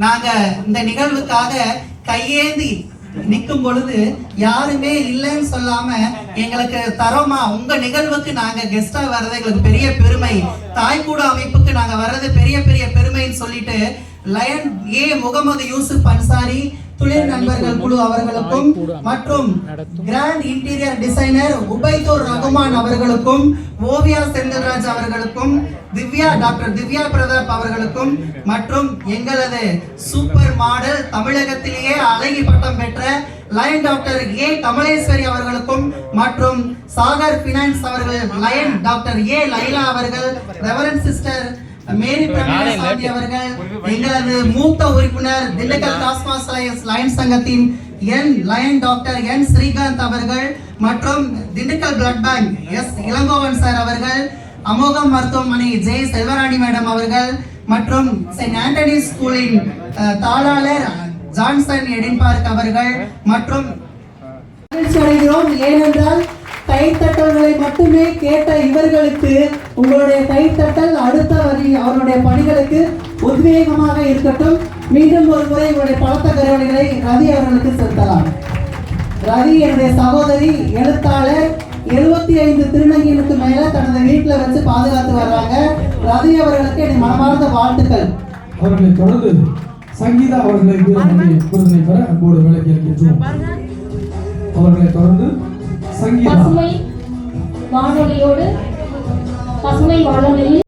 நாங்க இந்த நிகழ்வுக்காக கையேந்தி நிற்கும் பொழுது யாருமே இல்லைன்னு சொல்லாம எங்களுக்கு தரோமா உங்க நிகழ்வுக்கு நாங்க கெஸ்டா வர்றது எங்களுக்கு பெரிய பெருமை, தாய்க்கூட அமைப்புக்கு நாங்க வர்றது பெரிய பெரிய பெருமைன்னு சொல்லிட்டு லயன் ஏ முகமது யூசுப் அன்சாரி தொழில் நண்பர்கள் குழு அவர்களுக்கும் மற்றும் grand interior designer Ubaidur Rahman அவர்களுக்கும் ஓவியா செந்தில்ராஜ் அவர்களுக்கும் டாக்டர் திவ்யா பிரதாப் அவர்களுக்கும் மற்றும் எங்களது சூப்பர் மாடல் தமிழகத்திலேயே அழகி பட்டம் பெற்ற லயன் டாக்டர் ஏ கமலேஸ்வரி அவர்களுக்கும் மற்றும் சாகர் பினான்ஸ் அவர்கள் லயன் டாக்டர் ஏ லைலா அவர்கள் ரெவரண்ட் சிஸ்டர் மேரி பிரமிளாசாமி அவர்கள் எங்களது மூத்த உறுப்பினர் திண்டுக்கல் காஸ்மாஸ் லயன் சங்கத்தின் லயன் டாக்டர் என் ஸ்ரீகாந்த் அவர்கள் மற்றும் Dindigul blood bank S Ilangovan sir அவர்கள், அமோகம் மருத்துவமனை ஜே செல்வராணி மேடம் அவர்கள் மற்றும் செயின்ட் ஆண்டனி ஸ்கூலின் தாளாளர் ஜான்சன் எடின்பார்க் அவர்கள் மற்றும் ஏனென்றால் கைத்தட்டல்களை மட்டுமே கேட்ட இவர்களுக்கு உங்களுடைய கைத்தட்டல் அடுத்த வரி அவருடைய பணிகளுக்கு உத்வேகமாக இருக்கட்டும். மீண்டும் ஒரு முறை உங்களுடைய பலத்த கருவறைகளை ரதி அவர்களுக்கு செலுத்தலாம். ரதி என்னுடைய சகோதரி, எழுத்தாளர், 75 திருநங்கைகளுக்கு மேல தனது வீட்டில் வச்சு பாதுகாத்து வர்றாங்க. ரதி அவர்களுக்கு என் மனமார்ந்த வாழ்த்துக்கள். அவர்களை தொடர்ந்து சங்கீதா அவர்களை விருதினை பெற அன்போடு விலக்கி இருக்கின்றோம். அவர்களை தொடர்ந்து பசுமை வானொலியோடு பசுமை வானொலியில்